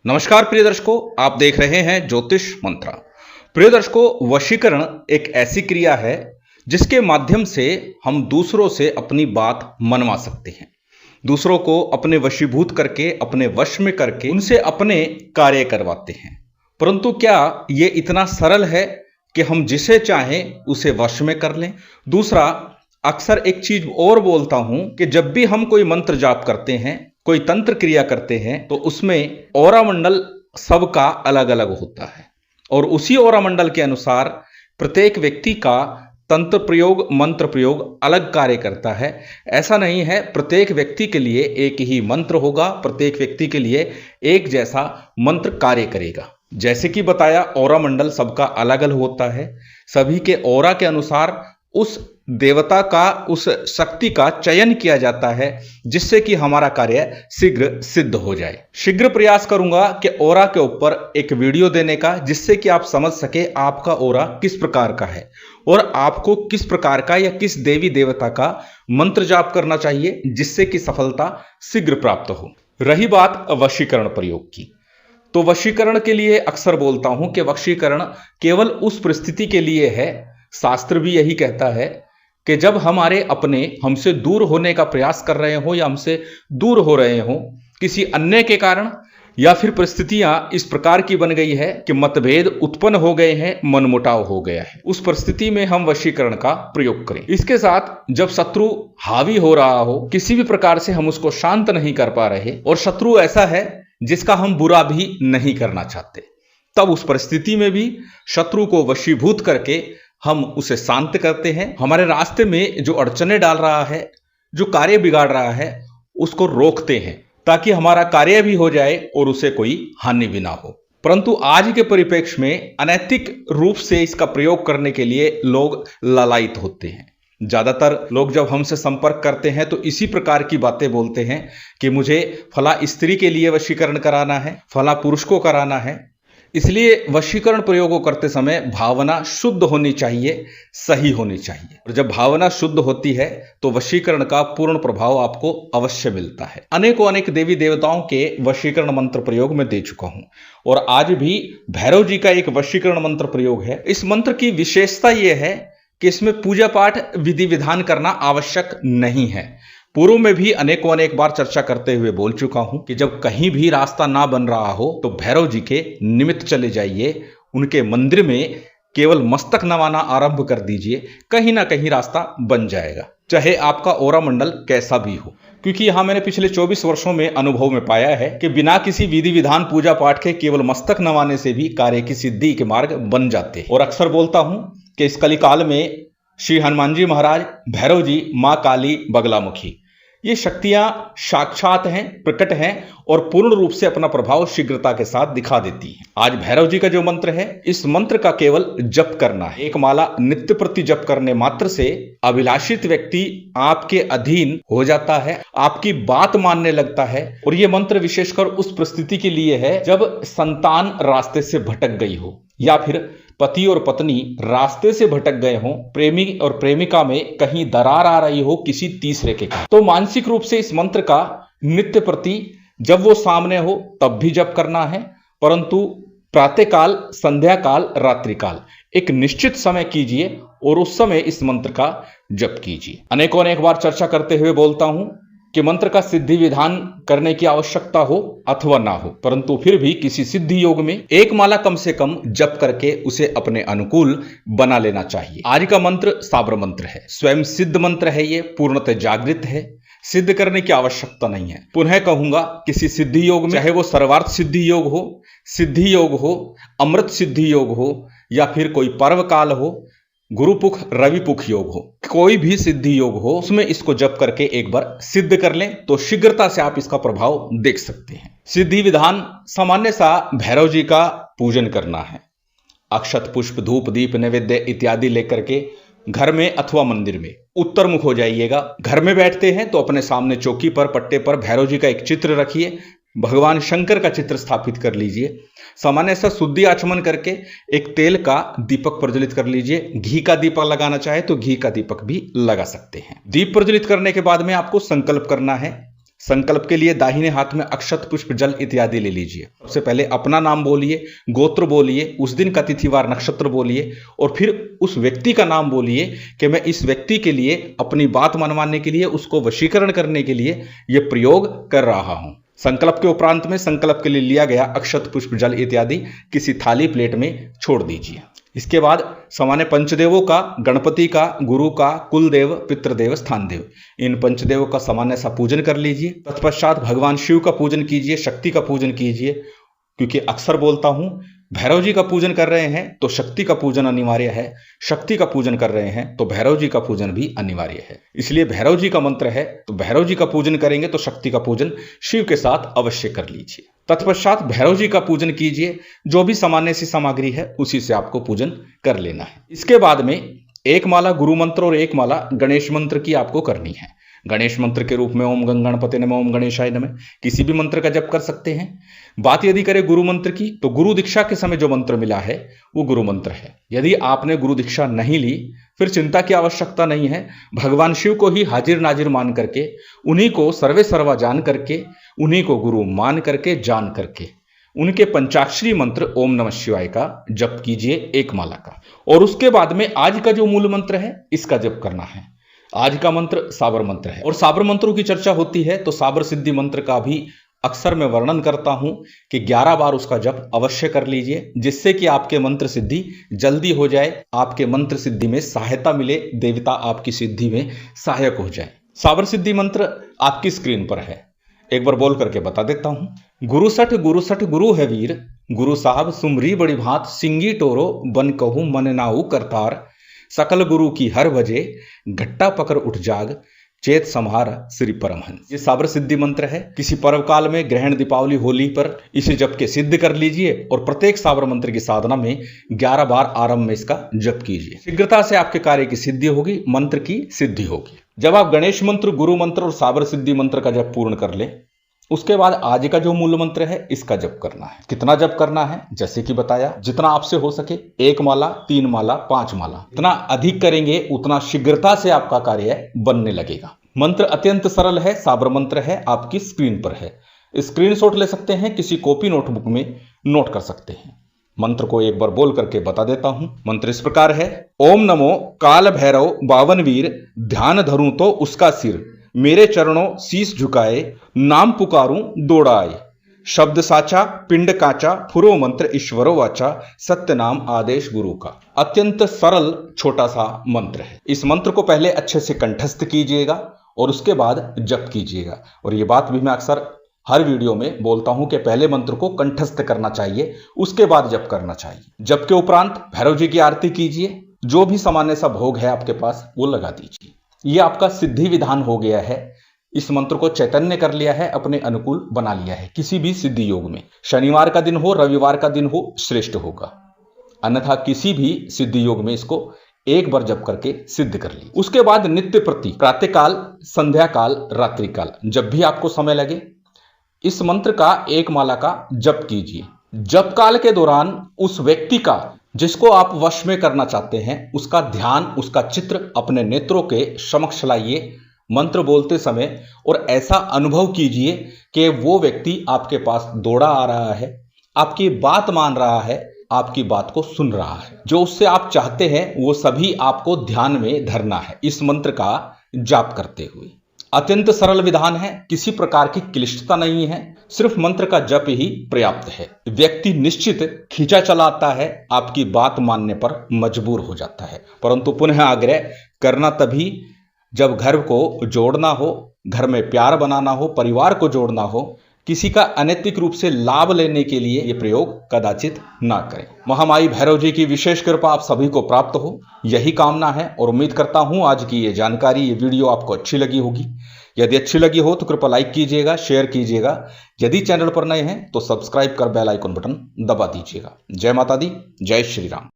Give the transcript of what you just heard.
नमस्कार प्रिय दर्शकों, आप देख रहे हैं ज्योतिष मंत्रा। प्रिय दर्शकों, वशीकरण एक ऐसी क्रिया है जिसके माध्यम से हम दूसरों से अपनी बात मनवा सकते हैं, दूसरों को अपने वशीभूत करके, अपने वश में करके उनसे अपने कार्य करवाते हैं। परंतु क्या ये इतना सरल है कि हम जिसे चाहें उसे वश में कर लें? दूसरा, अक्सर एक चीज और बोलता हूं कि जब भी हम कोई मंत्र जाप करते हैं, कोई तंत्र क्रिया करते हैं, तो उसमें औरा मंडल सबका अलग अलग होता है और उसी औरा मंडल के अनुसार प्रत्येक व्यक्ति का तंत्र प्रयोग, मंत्र प्रयोग अलग कार्य करता है। ऐसा नहीं है प्रत्येक व्यक्ति के लिए एक ही मंत्र होगा, प्रत्येक व्यक्ति के लिए एक जैसा मंत्र कार्य करेगा। जैसे कि बताया, औरा मंडल सबका अलग अलग होता है। सभी के औरा के अनुसार उस देवता का, उस शक्ति का चयन किया जाता है जिससे कि हमारा कार्य शीघ्र सिद्ध हो जाए। शीघ्र प्रयास करूंगा कि औरा के ऊपर एक वीडियो देने का, जिससे कि आप समझ सके आपका औरा किस प्रकार का है और आपको किस प्रकार का या किस देवी देवता का मंत्र जाप करना चाहिए जिससे कि सफलता शीघ्र प्राप्त हो। रही बात वशीकरण प्रयोग की, तो वशीकरण के लिए अक्सर बोलता हूं कि वशीकरण केवल उस परिस्थिति के लिए है, शास्त्र भी यही कहता है कि जब हमारे अपने हमसे दूर होने का प्रयास कर रहे हो या हमसे दूर हो रहे हो किसी अन्य के कारण, या फिर परिस्थितियां इस प्रकार की बन गई है कि मतभेद उत्पन्न हो गए हैं, मनमुटाव हो गया है, उस परिस्थिति में हम वशीकरण का प्रयोग करें। इसके साथ जब शत्रु हावी हो रहा हो, किसी भी प्रकार से हम उसको शांत नहीं कर पा रहे और शत्रु ऐसा है जिसका हम बुरा भी नहीं करना चाहते, तब उस परिस्थिति में भी शत्रु को वशीभूत करके हम उसे शांत करते हैं। हमारे रास्ते में जो अड़चने डाल रहा है, जो कार्य बिगाड़ रहा है, उसको रोकते हैं ताकि हमारा कार्य भी हो जाए और उसे कोई हानि भी ना हो। परंतु आज के परिप्रेक्ष्य में अनैतिक रूप से इसका प्रयोग करने के लिए लोग लालायित होते हैं। ज्यादातर लोग जब हमसे संपर्क करते हैं तो इसी प्रकार की बातें बोलते हैं कि मुझे फला स्त्री के लिए वशीकरण कराना है, फला पुरुष को कराना है। इसलिए वशीकरण प्रयोग करते समय भावना शुद्ध होनी चाहिए, सही होनी चाहिए, और जब भावना शुद्ध होती है तो वशीकरण का पूर्ण प्रभाव आपको अवश्य मिलता है। अनेक देवी देवताओं के वशीकरण मंत्र प्रयोग में दे चुका हूं और आज भी भैरव जी का एक वशीकरण मंत्र प्रयोग है। इस मंत्र की विशेषता यह है कि इसमें पूजा पाठ विधि विधान करना आवश्यक नहीं है। पूर्व में भी अनेक बार चर्चा करते हुए बोल चुका हूं कि जब कहीं भी रास्ता ना बन रहा हो तो भैरव जी के निमित्त चले जाइए, उनके मंदिर में केवल मस्तक नवाना आरंभ कर दीजिए, कहीं ना कहीं रास्ता बन जाएगा, चाहे आपका औरा मंडल कैसा भी हो। क्योंकि यहां मैंने पिछले 24 वर्षों में अनुभव में पाया है कि बिना किसी विधि विधान पूजा पाठ के केवल मस्तक नवाने से भी कार्य की सिद्धि के मार्ग बन जाते हैं। और अक्सर बोलता हूं कि इस कलिकाल में श्री हनुमान जी महाराज, भैरव जी, मां काली, बगलामुखी, ये शक्तियां साक्षात हैं, प्रकट हैं और पूर्ण रूप से अपना प्रभाव शीघ्रता के साथ दिखा देती हैं। आज भैरव जी का जो मंत्र है, इस मंत्र का केवल जप करना है। एक माला नित्य प्रति जप करने मात्र से अभिलाषित व्यक्ति आपके अधीन हो जाता है, आपकी बात मानने लगता है। और ये मंत्र विशेषकर उस परिस्थिति के लिए है जब संतान रास्ते से भटक गई हो या फिर पति और पत्नी रास्ते से भटक गए हों, प्रेमी और प्रेमिका में कहीं दरार आ रही हो किसी तीसरे के कारण। तो मानसिक रूप से इस मंत्र का नित्य प्रति जब वो सामने हो तब भी जप करना है, परंतु प्रातःकाल, संध्या काल, रात्रि काल एक निश्चित समय कीजिए और उस समय इस मंत्र का जप कीजिए। अनेक बार चर्चा करते हुए बोलता हूं कि मंत्र का सिद्धि विधान करने की आवश्यकता हो अथवा ना हो, परंतु फिर भी किसी सिद्धि योग में एक माला कम से कम जप करके उसे अपने अनुकूल बना लेना चाहिए। आज का मंत्र साबर मंत्र है, स्वयं सिद्ध मंत्र है, ये पूर्णतः जागृत है, सिद्ध करने की आवश्यकता नहीं है। पुनः कहूंगा, किसी सिद्धि योग में, चाहे वो सर्वार्थ सिद्धि योग हो, सिद्धि योग हो, अमृत सिद्धि योग हो या फिर कोई पर्व काल हो, गुरुपुख रविपुख योग हो, कोई भी सिद्धि योग हो, उसमें इसको जप करके एक बार सिद्ध कर लें तो शीघ्रता से आप इसका प्रभाव देख सकते हैं। सिद्धि विधान सामान्य सा भैरव जी का पूजन करना है। अक्षत, पुष्प, धूप, दीप, नैवेद्य इत्यादि लेकर के घर में अथवा मंदिर में उत्तर मुख हो जाइएगा। घर में बैठते हैं तो अपने सामने चौकी पर, पट्टे पर भैरव जी का एक चित्र रखिए, भगवान शंकर का चित्र स्थापित कर लीजिए। सामान्य सा शुद्धि आचमन करके एक तेल का दीपक प्रज्वलित कर लीजिए। घी का दीपक लगाना चाहे तो घी का दीपक भी लगा सकते हैं। दीप प्रज्वलित करने के बाद में आपको संकल्प करना है, संकल्प के लिए दाहिने हाथ में अक्षत पुष्प जल इत्यादि ले लीजिए। सबसे पहले अपना नाम बोलिए, गोत्र बोलिए, उस दिन का तिथिवार नक्षत्र बोलिए और फिर उस व्यक्ति का नाम बोलिए कि मैं इस व्यक्ति के लिए अपनी बात मनवाने के लिए, उसको वशीकरण करने के लिए यह प्रयोग कर रहा हूं। संकल्प के उपरांत में संकल्प के लिए लिया गया अक्षत पुष्प जल इत्यादि किसी थाली प्लेट में छोड़ दीजिए। इसके बाद सामान्य पंचदेवों का, गणपति का, गुरु का, कुलदेव, पितृदेव, स्थानदेव, इन पंचदेवों का सामान्य सा पूजन कर लीजिए। तत्पश्चात भगवान शिव का पूजन कीजिए, शक्ति का पूजन कीजिए। क्योंकि अक्सर बोलता हूं, भैरव जी का पूजन कर रहे हैं तो शक्ति का पूजन अनिवार्य है, शक्ति का पूजन कर रहे हैं तो भैरव जी का पूजन भी अनिवार्य है। इसलिए भैरव जी का मंत्र है तो भैरव जी का पूजन करेंगे तो शक्ति का पूजन शिव के साथ अवश्य कर लीजिए। तत्पश्चात भैरव जी का पूजन कीजिए, जो भी सामान्य सी सामग्री है उसी से आपको पूजन कर लेना है। इसके बाद में एक माला गुरु मंत्र और एक माला गणेश मंत्र की आपको करनी है। गणेश मंत्र के रूप में ओम गणपते नमः, ओम गणेशाय नमः, किसी भी मंत्र का जप कर सकते हैं। बात यदि करें गुरु मंत्र की तो गुरु दीक्षा के समय जो मंत्र मिला है वो गुरु मंत्र है। यदि आपने गुरु दीक्षा नहीं ली फिर चिंता की आवश्यकता नहीं है। भगवान शिव को ही हाजिर नाजिर मान करके, उन्हीं को सर्वे सर्वा जान करके, उन्हीं को गुरु मान करके, जान करके उनके पंचाक्षरी मंत्र ओम नमः शिवाय का जप कीजिए एक माला का। और उसके बाद में आज का जो मूल मंत्र है इसका जप करना है। आज का मंत्र साबर मंत्र है और साबर मंत्रों की चर्चा होती है तो साबर सिद्धि मंत्र का भी अक्सर मैं वर्णन करता हूं कि 11 बार उसका जप अवश्य कर लीजिए, जिससे कि आपके मंत्र सिद्धि जल्दी हो जाए, आपके मंत्र सिद्धि में सहायता मिले, देवता आपकी सिद्धि में सहायक हो जाए। साबर सिद्धि मंत्र आपकी स्क्रीन पर है, एक बार बोल करके बता देता हूं। गुरु सठ गुरु है वीर, गुरु साहब सुमरी बड़ी भांत, सिंगी टोरो बन कहूं मन नाऊ करतार, सकल गुरु की हर बजे घट्टा पकड़ उठ जाग, चेत संहार श्री परमहंस। ये साबर सिद्धि मंत्र है। किसी पर्व काल में, ग्रहण, दीपावली, होली पर इसे जप के सिद्ध कर लीजिए और प्रत्येक साबर मंत्र की साधना में 11 बार आरंभ में इसका जप कीजिए। शीघ्रता से आपके कार्य की सिद्धि होगी, मंत्र की सिद्धि होगी। जब आप गणेश मंत्र, गुरु मंत्र और साबर सिद्धि मंत्र का जप पूर्ण कर ले, उसके बाद आज का जो मूल मंत्र है इसका जप करना है। कितना जप करना है जैसे कि बताया, जितना आपसे हो सके, 1 माला, 3 माला, 5 माला, इतना अधिक करेंगे उतना शीघ्रता से आपका कार्य बनने लगेगा। मंत्र अत्यंत सरल है, साबर मंत्र है, आपकी स्क्रीन पर है। स्क्रीनशॉट ले सकते हैं, किसी कॉपी नोटबुक में नोट कर सकते हैं। मंत्र को एक बार बोल करके बता देता हूं। मंत्र इस प्रकार है, ओम नमो काल भैरव बावन वीर, ध्यान धरूं तो उसका सिर, मेरे चरणों शीश झुकाए, नाम पुकारूं दौड़ाए, शब्द साचा पिंड काचा, फुरो मंत्र ईश्वरो वाचा, सत्य नाम आदेश गुरु का। अत्यंत सरल छोटा सा मंत्र है। इस मंत्र को पहले अच्छे से कंठस्थ कीजिएगा और उसके बाद जप कीजिएगा। और ये बात भी मैं अक्सर हर वीडियो में बोलता हूं कि पहले मंत्र को कंठस्थ करना चाहिए, उसके बाद जप करना चाहिए। जप के उपरांत भैरव जी की आरती कीजिए, जो भी सामान्य सा भोग है आपके पास वो लगा दीजिए। यह आपका सिद्धि विधान हो गया है। इस मंत्र को चैतन्य कर लिया है, अपने अनुकूल बना लिया है। किसी भी सिद्धि योग में शनिवार का दिन हो, रविवार का दिन हो, श्रेष्ठ होगा। अन्यथा किसी भी सिद्धि योग में इसको एक बार जप करके सिद्ध कर ली। उसके बाद नित्य प्रति प्रातःकाल, संध्या काल, रात्रि काल, जब भी आपको समय लगे इस मंत्र का 1 माला का जप कीजिए। जप काल के दौरान उस व्यक्ति का जिसको आप वश में करना चाहते हैं उसका ध्यान, उसका चित्र अपने नेत्रों के समक्ष लाइए मंत्र बोलते समय, और ऐसा अनुभव कीजिए कि वो व्यक्ति आपके पास दौड़ा आ रहा है, आपकी बात मान रहा है, आपकी बात को सुन रहा है। जो उससे आप चाहते हैं वो सभी आपको ध्यान में धरना है इस मंत्र का जाप करते हुए। अत्यंत सरल विधान है, किसी प्रकार की क्लिष्टता नहीं है, सिर्फ मंत्र का जप ही पर्याप्त है। व्यक्ति निश्चित खींचा चला आता है, आपकी बात मानने पर मजबूर हो जाता है। परंतु पुनः आग्रह करना तभी जब घर को जोड़ना हो, घर में प्यार बनाना हो, परिवार को जोड़ना हो। किसी का अनैतिक रूप से लाभ लेने के लिए यह प्रयोग कदाचित ना करें। महामाई भैरव जी की विशेष कृपा आप सभी को प्राप्त हो, यही कामना है। और उम्मीद करता हूं आज की ये जानकारी, ये वीडियो आपको अच्छी लगी होगी। यदि अच्छी लगी हो तो कृपया लाइक कीजिएगा, शेयर कीजिएगा। यदि चैनल पर नए हैं तो सब्सक्राइब कर बेल आइकन बटन दबा दीजिएगा। जय माता दी, जय श्री राम।